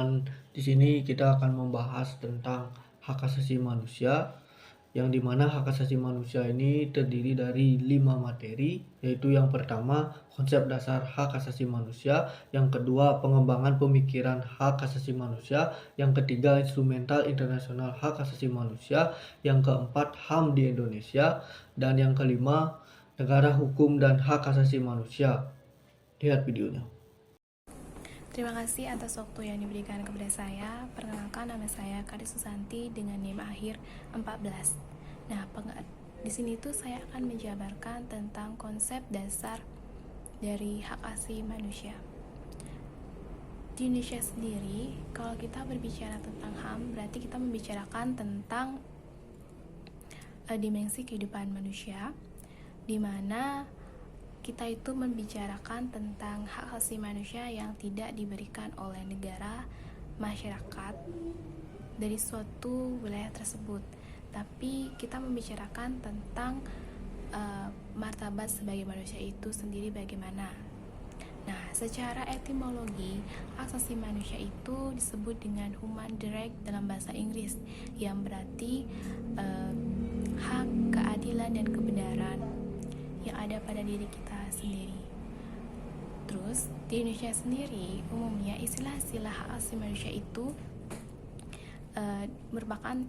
Dan di sini kita akan membahas tentang hak asasi manusia, yang dimana hak asasi manusia ini terdiri dari 5 materi, yaitu yang pertama konsep dasar hak asasi manusia, yang kedua pengembangan pemikiran hak asasi manusia, yang ketiga instrumental internasional hak asasi manusia, yang keempat HAM di Indonesia, dan yang kelima negara hukum dan hak asasi manusia. Lihat videonya. Terima kasih atas waktu yang diberikan kepada saya. Perkenalkan, nama saya Kari Susanti dengan NIM akhir 14. Nah, di sini tuh saya akan menjabarkan tentang konsep dasar dari hak asasi manusia. Di Indonesia sendiri, kalau kita berbicara tentang HAM, berarti kita membicarakan tentang dimensi kehidupan manusia, di mana kita itu membicarakan tentang hak asasi manusia yang tidak diberikan oleh negara, masyarakat dari suatu wilayah tersebut, tapi kita membicarakan tentang martabat sebagai manusia itu sendiri bagaimana. Nah, secara etimologi, hak asasi manusia itu disebut dengan human right dalam bahasa Inggris, yang berarti hak, keadilan, dan kebenaran yang ada pada diri kita sendiri. Terus di Indonesia sendiri umumnya istilah-istilah hak asasi manusia itu merupakan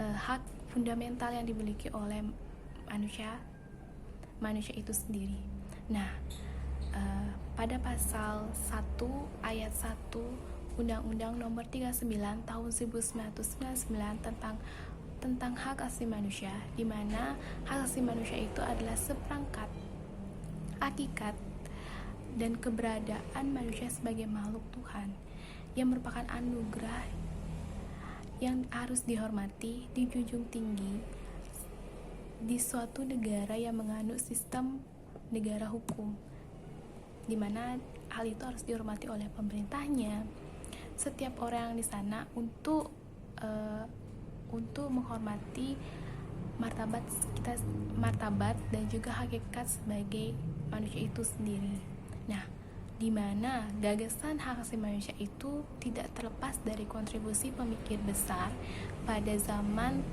hak fundamental yang dimiliki oleh manusia itu sendiri. Nah, pada pasal 1 ayat 1 Undang-Undang Nomor 39 Tahun 1999 tentang hak asasi manusia, di mana hak asasi manusia itu adalah seperangkat hakikat dan keberadaan manusia sebagai makhluk Tuhan yang merupakan anugerah yang harus dihormati, dijunjung tinggi di suatu negara yang menganut sistem negara hukum, di mana hal itu harus dihormati oleh pemerintahnya, setiap orang di sana untuk menghormati martabat dan juga hakikat sebagai manusia itu sendiri. Nah, di mana gagasan hak asasi manusia itu tidak terlepas dari kontribusi pemikir besar pada zaman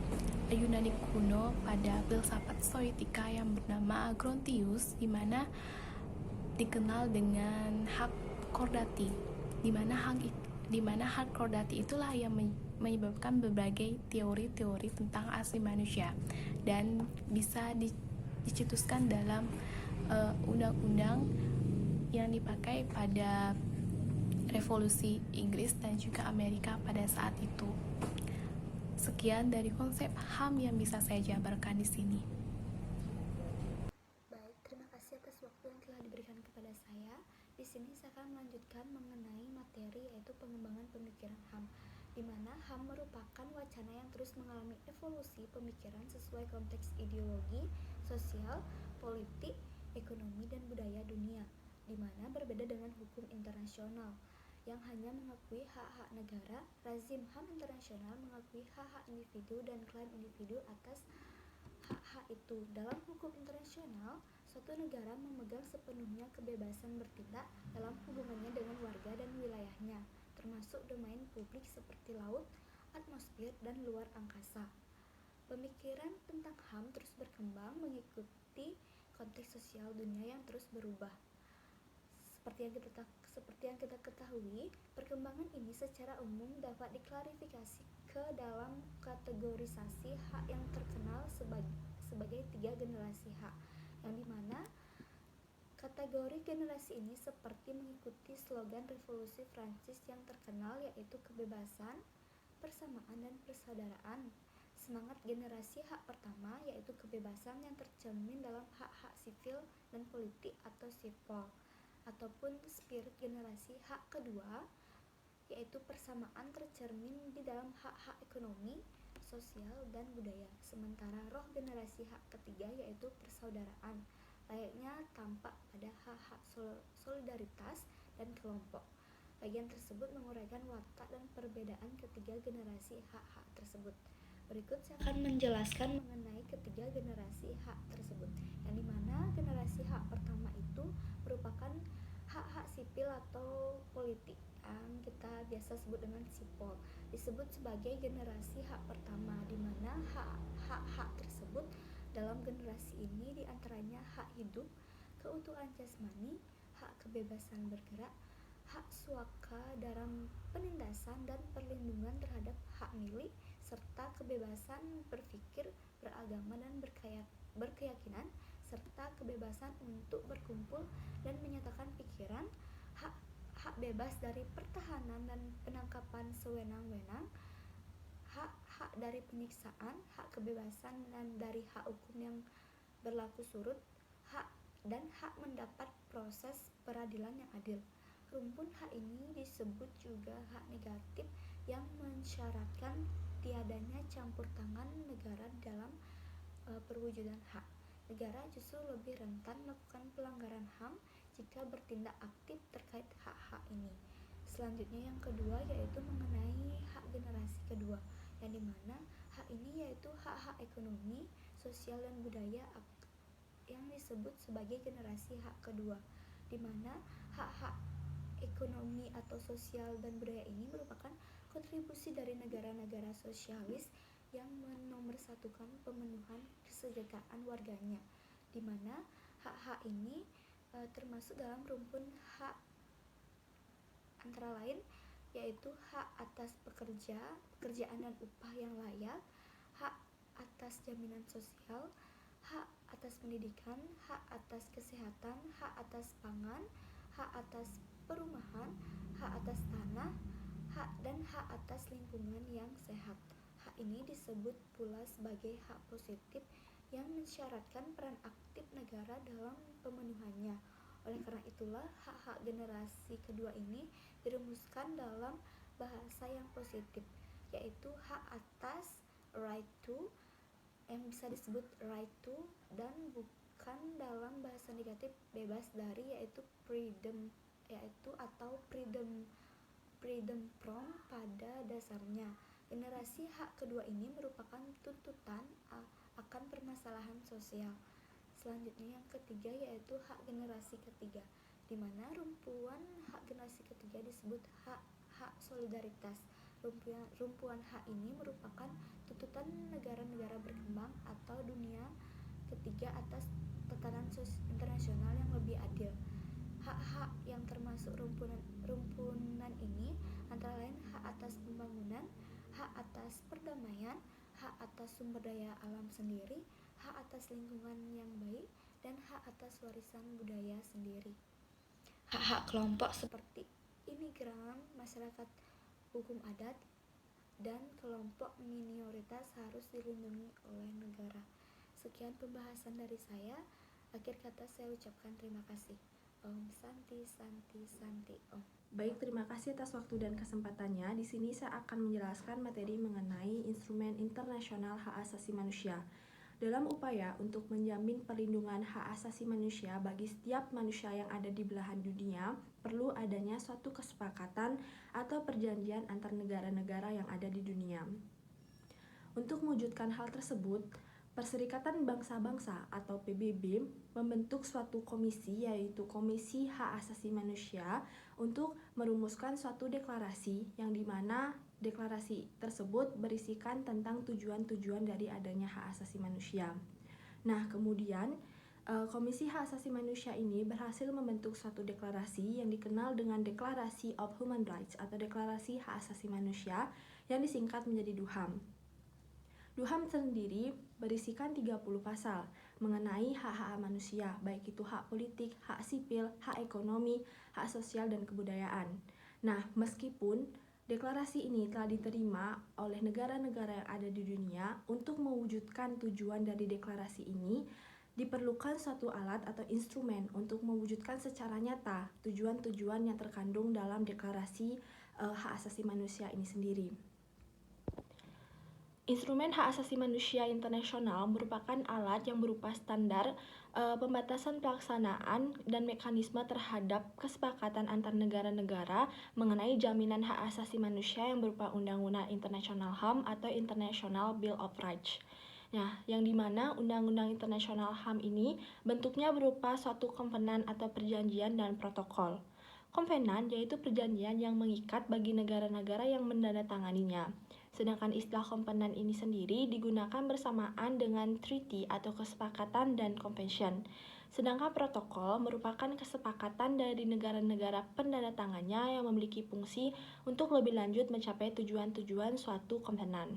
Yunani kuno, pada filsafat Stoika yang bernama Grontius, di mana dikenal dengan hak kordati, di mana hak kordati itulah yang menyebabkan berbagai teori-teori tentang asasi manusia dan bisa dicetuskan dalam undang-undang yang dipakai pada revolusi Inggris dan juga Amerika pada saat itu. Sekian dari konsep HAM yang bisa saya jabarkan di sini. Baik, terima kasih atas waktu yang telah diberikan kepada saya. Di sini saya akan melanjutkan mengenai materi yaitu pengembangan pemikiran HAM, di mana HAM merupakan wacana yang terus mengalami evolusi pemikiran sesuai konteks ideologi, sosial, politik, ekonomi, dan budaya dunia, di mana berbeda dengan hukum internasional yang hanya mengakui hak-hak negara. Rezim HAM internasional mengakui hak-hak individu dan klaim individu atas hak-hak itu. Dalam hukum internasional, suatu negara memegang sepenuhnya kebebasan bertindak dalam hubungannya dengan warga dan wilayahnya, termasuk domain publik seperti laut, atmosfer, dan luar angkasa. Pemikiran tentang HAM terus berkembang mengikuti konteks sosial dunia yang terus berubah. Seperti yang kita ketahui, perkembangan ini secara umum dapat diklarifikasi ke dalam kategorisasi hak yang terkenal sebagai 3 generasi hak, yang dimana kategori generasi ini seperti mengikuti slogan revolusi Prancis yang terkenal, yaitu kebebasan, persamaan, dan persaudaraan. Semangat generasi hak pertama yaitu kebebasan yang tercermin dalam hak-hak sipil dan politik atau sipol, ataupun spirit generasi hak kedua yaitu persamaan tercermin di dalam hak-hak ekonomi, sosial, dan budaya. Sementara roh generasi hak ketiga yaitu persaudaraan, layaknya tampak pada hak-hak solidaritas dan kelompok. Bagian tersebut menguraikan watak dan perbedaan ketiga generasi hak-hak tersebut. Berikut saya akan menjelaskan mengenai ketiga generasi hak tersebut, yang dimana generasi hak pertama itu merupakan hak-hak sipil atau politik. Kita kita biasa sebut dengan SIPOL, disebut sebagai generasi hak pertama, di mana hak-hak tersebut dalam generasi ini diantaranya hak hidup, keutuhan jasmani, hak kebebasan bergerak, hak suaka dalam penindasan dan perlindungan terhadap hak milik, serta kebebasan berpikir, beragama dan berkeyakinan, serta kebebasan untuk berkumpul dan menyatakan pikiran, hak bebas dari pertahanan dan penangkapan sewenang-wenang, hak dari penyiksaan, hak kebebasan dan dari hak hukum yang berlaku surut, hak mendapat proses peradilan yang adil. Rumpun hak ini disebut juga hak negatif yang mensyaratkan tiadanya campur tangan negara dalam perwujudan hak. Negara justru lebih rentan melakukan pelanggaran HAM jika bertindak aktif terkait hak-hak ini. Selanjutnya yang kedua yaitu mengenai hak generasi kedua, yang dimana hak ini yaitu hak-hak ekonomi, sosial dan budaya yang disebut sebagai generasi hak kedua, dimana hak-hak ekonomi atau sosial dan budaya ini merupakan kontribusi dari negara-negara sosialis yang menomorsatukan pemenuhan kesejahteraan warganya, di mana hak-hak ini termasuk dalam rumpun hak antara lain yaitu hak atas pekerjaan dan upah yang layak, hak atas jaminan sosial, hak atas pendidikan, hak atas kesehatan, hak atas pangan, hak atas perumahan, hak atas tanah, dan hak atas lingkungan yang sehat. Hak ini disebut pula sebagai hak positif yang mensyaratkan peran aktif negara dalam pemenuhannya. Oleh karena itulah, hak-hak generasi kedua ini dirumuskan dalam bahasa yang positif, yaitu hak atas right to, yang bisa disebut right to, dan bukan dalam bahasa negatif bebas dari, yaitu freedom, atau freedom from pada dasarnya. Generasi hak kedua ini merupakan tuntutan akan permasalahan sosial. Selanjutnya yang ketiga yaitu hak generasi ketiga, di mana rumpuan hak generasi ketiga disebut hak solidaritas. Rumpuan hak ini merupakan tuntutan negara-negara berkembang atau dunia ketiga atas tatanan internasional yang lebih adil. Hak-hak yang termasuk rumpunan ini antara lain hak atas pembangunan, hak atas perdamaian, hak atas sumber daya alam sendiri, hak atas lingkungan yang baik, dan hak atas warisan budaya sendiri. Hak-hak kelompok seperti imigran, masyarakat hukum adat, dan kelompok minoritas harus dilindungi oleh negara. Sekian pembahasan dari saya. Akhir kata saya ucapkan terima kasih. Om Santi Santi Santi Om. Baik, terima kasih atas waktu dan kesempatannya. Di sini saya akan menjelaskan materi mengenai Instrumen Internasional Hak Asasi Manusia. Dalam upaya untuk menjamin perlindungan hak asasi manusia bagi setiap manusia yang ada di belahan dunia, perlu adanya suatu kesepakatan atau perjanjian antar negara-negara yang ada di dunia. Untuk mewujudkan hal tersebut, Perserikatan Bangsa-Bangsa atau PBB membentuk suatu komisi, yaitu Komisi Hak Asasi Manusia, untuk merumuskan suatu deklarasi yang dimana deklarasi tersebut berisikan tentang tujuan-tujuan dari adanya hak asasi manusia. Nah, kemudian Komisi Hak Asasi Manusia ini berhasil membentuk suatu deklarasi yang dikenal dengan Declaration of Human Rights atau Deklarasi Hak Asasi Manusia yang disingkat menjadi DUHAM. DUHAM sendiri berisikan 30 pasal mengenai hak-hak manusia, baik itu hak politik, hak sipil, hak ekonomi, hak sosial, dan kebudayaan. Nah, meskipun deklarasi ini telah diterima oleh negara-negara yang ada di dunia, untuk mewujudkan tujuan dari deklarasi ini, diperlukan suatu alat atau instrumen untuk mewujudkan secara nyata tujuan-tujuan yang terkandung dalam deklarasi hak asasi manusia ini sendiri. Instrumen Hak Asasi Manusia Internasional merupakan alat yang berupa standar pembatasan pelaksanaan dan mekanisme terhadap kesepakatan antar negara-negara mengenai jaminan hak asasi manusia yang berupa Undang-Undang Internasional HAM atau International Bill of Rights. Nah, yang dimana Undang-Undang Internasional HAM ini bentuknya berupa suatu kovenan atau perjanjian dan protokol. Kovenan yaitu perjanjian yang mengikat bagi negara-negara yang mendandatanganinya. Sedangkan istilah kovenan ini sendiri digunakan bersamaan dengan treaty atau kesepakatan dan convention. Sedangkan protokol merupakan kesepakatan dari negara-negara pendandatangannya yang memiliki fungsi untuk lebih lanjut mencapai tujuan-tujuan suatu kovenan.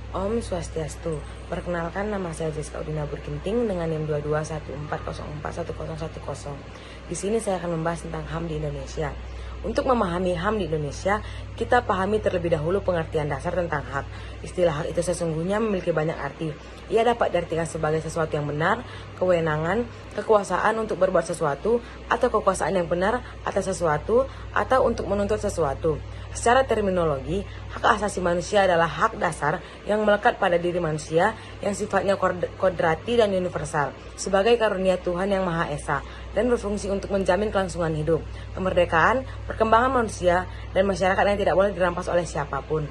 Om Swastiastu. Perkenalkan, nama saya Jessica Udina Burginting dengan NIM 2214041010. Di sini saya akan membahas tentang HAM di Indonesia. Untuk memahami HAM di Indonesia, kita pahami terlebih dahulu pengertian dasar tentang hak. Istilah hak itu sesungguhnya memiliki banyak arti. Ia dapat diartikan sebagai sesuatu yang benar, kewenangan, kekuasaan untuk berbuat sesuatu, atau kekuasaan yang benar atas sesuatu, atau untuk menuntut sesuatu. Secara terminologi, hak asasi manusia adalah hak dasar yang melekat pada diri manusia yang sifatnya kodrati dan universal, sebagai karunia Tuhan yang Maha Esa, dan berfungsi untuk menjamin kelangsungan hidup, kemerdekaan, perkembangan manusia, dan masyarakat yang tidak boleh dirampas oleh siapapun.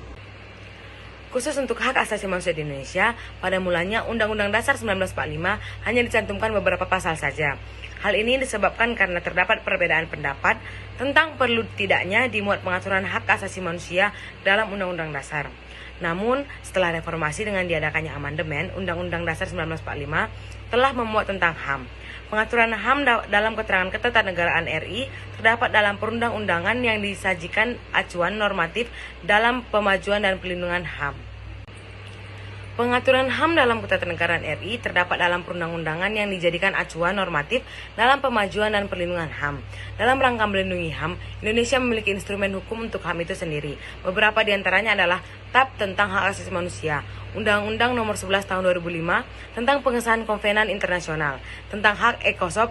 Khusus untuk hak asasi manusia di Indonesia, pada mulanya Undang-Undang Dasar 1945 hanya dicantumkan beberapa pasal saja. Hal ini disebabkan karena terdapat perbedaan pendapat tentang perlu tidaknya dimuat pengaturan hak asasi manusia dalam Undang-Undang Dasar. Namun, setelah reformasi dengan diadakannya amandemen Undang-Undang Dasar 1945 telah memuat tentang HAM. Pengaturan HAM dalam keterangan ketatanegaraan RI terdapat dalam perundang-undangan yang disajikan acuan normatif dalam pemajuan dan pelindungan HAM. Pengaturan HAM dalam Ketatanegaraan RI terdapat dalam perundang-undangan yang dijadikan acuan normatif dalam pemajuan dan perlindungan HAM. Dalam rangka melindungi HAM, Indonesia memiliki instrumen hukum untuk HAM itu sendiri. Beberapa di antaranya adalah TAP tentang hak asasi manusia, Undang-Undang Nomor 11 Tahun 2005 tentang pengesahan konvenan internasional, tentang hak ECOSOC,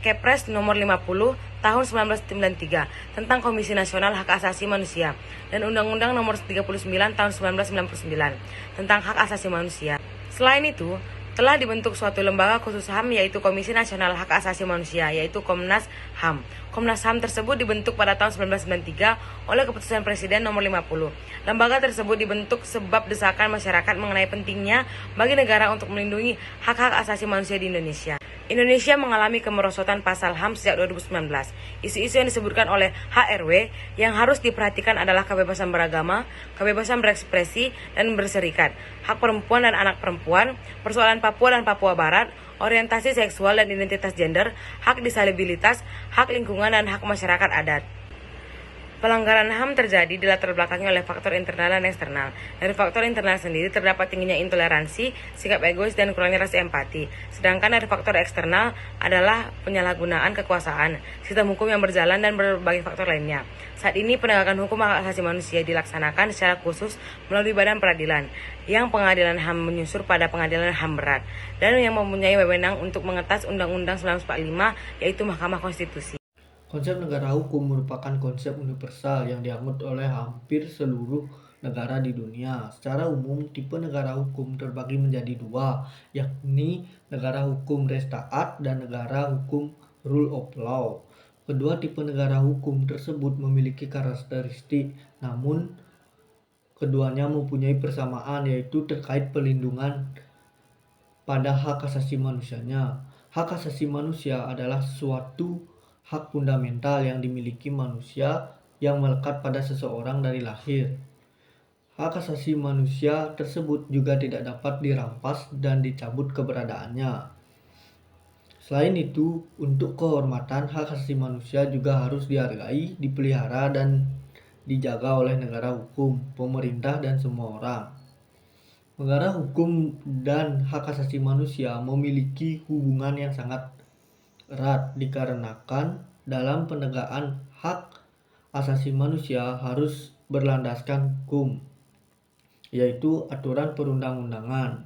Kepres Nomor 50 Tahun 1993 tentang Komisi Nasional Hak Asasi Manusia, dan Undang-Undang Nomor 39 Tahun 1999 tentang hak asasi manusia. Selain itu, telah dibentuk suatu lembaga khusus HAM yaitu Komisi Nasional Hak Asasi Manusia, yaitu Komnas HAM. Komnas HAM tersebut dibentuk pada tahun 1993 oleh keputusan Presiden nomor 50. Lembaga tersebut dibentuk sebab desakan masyarakat mengenai pentingnya bagi negara untuk melindungi hak-hak asasi manusia di Indonesia. Indonesia mengalami kemerosotan pasal HAM sejak 2019. Isu-isu yang disebutkan oleh HRW yang harus diperhatikan adalah kebebasan beragama, kebebasan berekspresi dan berserikat, hak perempuan dan anak perempuan, persoalan Papua dan Papua Barat, orientasi seksual dan identitas gender, hak disabilitas, hak lingkungan dan hak masyarakat adat. Pelanggaran HAM terjadi dilatar belakangi oleh faktor internal dan eksternal. Dari faktor internal sendiri terdapat tingginya intoleransi, sikap egois, dan kurangnya rasa empati. Sedangkan dari faktor eksternal adalah penyalahgunaan kekuasaan, sistem hukum yang berjalan, dan berbagai faktor lainnya. Saat ini penegakan hukum hak asasi manusia dilaksanakan secara khusus melalui badan peradilan, yang pengadilan HAM menyusul pada pengadilan HAM berat, dan yang mempunyai wewenang untuk mengetas Undang-Undang 1945, yaitu Mahkamah Konstitusi. Konsep negara hukum merupakan konsep universal yang dianut oleh hampir seluruh negara di dunia. Secara umum, tipe negara hukum terbagi menjadi dua, yakni negara hukum res taat dan negara hukum rule of law. Kedua tipe negara hukum tersebut memiliki karakteristik, namun keduanya mempunyai persamaan, yaitu terkait perlindungan pada hak asasi manusianya. Hak asasi manusia adalah suatu hak fundamental yang dimiliki manusia yang melekat pada seseorang dari lahir. Hak asasi manusia tersebut juga tidak dapat dirampas dan dicabut keberadaannya. Selain itu, untuk kehormatan hak asasi manusia juga harus dihargai, dipelihara, dan dijaga oleh negara hukum, pemerintah, dan semua orang. Negara hukum dan hak asasi manusia memiliki hubungan yang sangat erat dikarenakan dalam penegakan hak asasi manusia harus berlandaskan hukum, yaitu aturan perundang-undangan.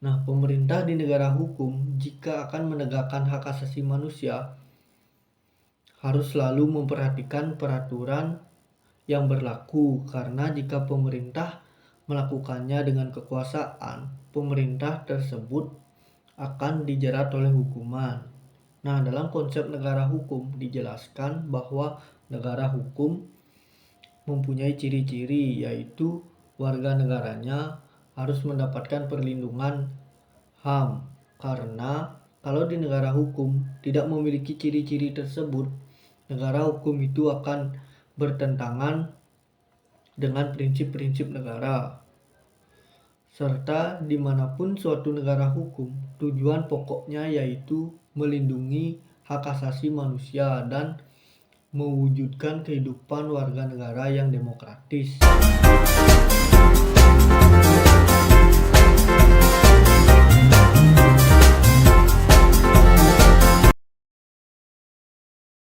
Nah, pemerintah di negara hukum jika akan menegakkan hak asasi manusia harus selalu memperhatikan peraturan yang berlaku, karena jika pemerintah melakukannya dengan kekuasaan, pemerintah tersebut akan dijerat oleh hukuman. Nah, dalam konsep negara hukum dijelaskan bahwa negara hukum mempunyai ciri-ciri, yaitu warga negaranya harus mendapatkan perlindungan HAM karena Kalau di negara hukum tidak memiliki ciri-ciri tersebut, negara hukum itu akan bertentangan dengan prinsip-prinsip negara. Serta dimanapun suatu negara hukum, tujuan pokoknya yaitu melindungi hak asasi manusia dan mewujudkan kehidupan warga negara yang demokratis.